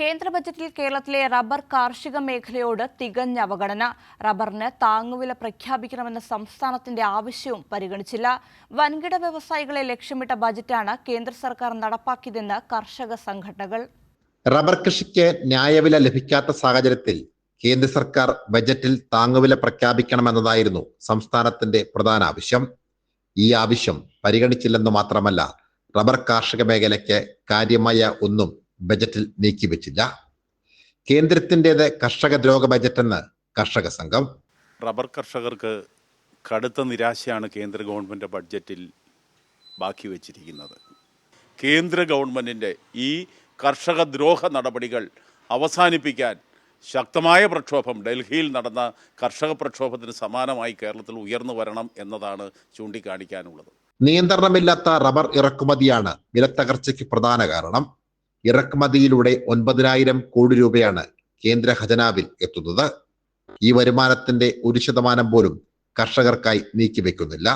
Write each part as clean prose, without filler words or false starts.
കേന്ദ്ര ബജറ്റിൽ കേരളത്തിലെ റബ്ബർ കാർഷിക മേഖലയോട് തികഞ്ഞ അവഗണന. റബ്ബറിന് താങ്ങുവില പ്രഖ്യാപിക്കണമെന്ന സംസ്ഥാനത്തിന്റെ ആവശ്യവും പരിഗണിച്ചില്ല. വൻകിട വ്യവസായികളെ ലക്ഷ്യമിട്ട ബജറ്റാണ് കേന്ദ്ര സർക്കാർ നടപ്പാക്കിയതെന്ന് കർഷക സംഘടനകൾ. റബ്ബർ കൃഷിക്ക് ന്യായവില ലഭിക്കാത്ത സാഹചര്യത്തിൽ കേന്ദ്ര സർക്കാർ ബജറ്റിൽ താങ്ങുവില പ്രഖ്യാപിക്കണമെന്നതായിരുന്നു സംസ്ഥാനത്തിന്റെ പ്രധാന ആവശ്യം. ഈ ആവശ്യം പരിഗണിച്ചില്ലെന്ന് മാത്രമല്ല, റബ്ബർ കാർഷിക മേഖലയ്ക്ക് കാര്യമായ ഒന്നും ബജറ്റിൽ നീക്കിവെച്ചില്ല. കേന്ദ്രത്തിൻ്റെത് കർഷക ദ്രോഹ ബജറ്റെന്ന് കർഷക സംഘം. റബ്ബർ കർഷകർക്ക് കടുത്ത നിരാശയാണ് കേന്ദ്ര ഗവൺമെൻറ് ബഡ്ജറ്റിൽ ബാക്കി വച്ചിരിക്കുന്നത്. കേന്ദ്ര ഗവൺമെൻറ്റിൻ്റെ ഈ കർഷക ദ്രോഹ നടപടികൾ അവസാനിപ്പിക്കാൻ ശക്തമായ പ്രക്ഷോഭം ഡൽഹിയിൽ നടന്ന കർഷക പ്രക്ഷോഭത്തിന് സമാനമായി കേരളത്തിൽ ഉയർന്നു വരണം എന്നതാണ് ചൂണ്ടിക്കാണിക്കാനുള്ളത്. നിയന്ത്രണമില്ലാത്ത റബ്ബർ ഇറക്കുമതിയാണ് വിലത്തകർച്ചയ്ക്ക് പ്രധാന കാരണം. ഇറക്കുമതിയിലൂടെ 9,000 കോടി രൂപയാണ് കേന്ദ്ര ഖജനാവിൽ എത്തുന്നത്. ഈ വരുമാനത്തിന്റെ 1% പോലും കർഷകർക്കായി നീക്കിവെക്കുന്നില്ല.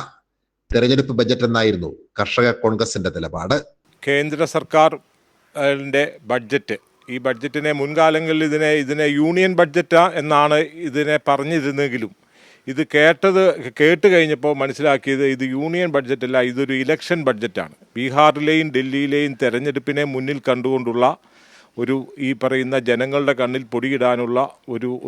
തെരഞ്ഞെടുപ്പ് ബജറ്റ് എന്നായിരുന്നു കർഷക കോൺഗ്രസിന്റെ നിലപാട്. കേന്ദ്ര സർക്കാരിന്റെ ബഡ്ജറ്റ്, ഈ ബഡ്ജറ്റിനെ മുൻകാലങ്ങളിൽ ഇതിനെ യൂണിയൻ ബഡ്ജറ്റ് എന്നാണ് ഇതിനെ പറഞ്ഞിരുന്നെങ്കിലും ഇത് കേട്ട് കഴിഞ്ഞപ്പോൾ മനസ്സിലാക്കിയത് ഇത് യൂണിയൻ ബഡ്ജറ്റല്ല, ഇതൊരു ഇലക്ഷൻ ബഡ്ജറ്റാണ്. ബീഹാറിലെയും ഡൽഹിയിലെയും തെരഞ്ഞെടുപ്പിനെ മുന്നിൽ കണ്ടുകൊണ്ടുള്ള ഈ പറയുന്ന ജനങ്ങളുടെ കണ്ണിൽ പൊടിയിടാനുള്ള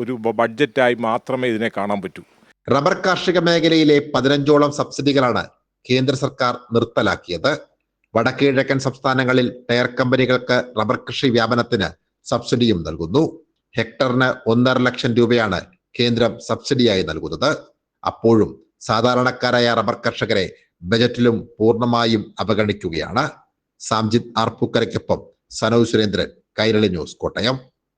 ഒരു ബഡ്ജറ്റായി മാത്രമേ ഇതിനെ കാണാൻ പറ്റൂ. റബ്ബർ കാർഷിക മേഖലയിലെ 15ഓളം സബ്സിഡികളാണ് കേന്ദ്ര സർക്കാർ നിർത്തലാക്കിയത്. വടക്കുകിഴക്കൻ സംസ്ഥാനങ്ങളിൽ ടയർ കമ്പനികൾക്ക് റബ്ബർ കൃഷി വ്യാപനത്തിന് സബ്സിഡിയും നൽകുന്നു. ഹെക്ടറിന് 1.5 ലക്ഷം രൂപയാണ് കേന്ദ്രം സബ്സിഡിയായി നൽകുന്നത്. അപ്പോഴും സാധാരണക്കാരായ റബ്ബർ കർഷകരെ ബജറ്റിലും പൂർണ്ണമായും അവഗണിക്കുകയാണ്. സാംജിത് ആർപ്പൂക്കരയ്ക്കൊപ്പം സനോജ് സുരേന്ദ്രൻ, കൈരളി ന്യൂസ്, കോട്ടയം.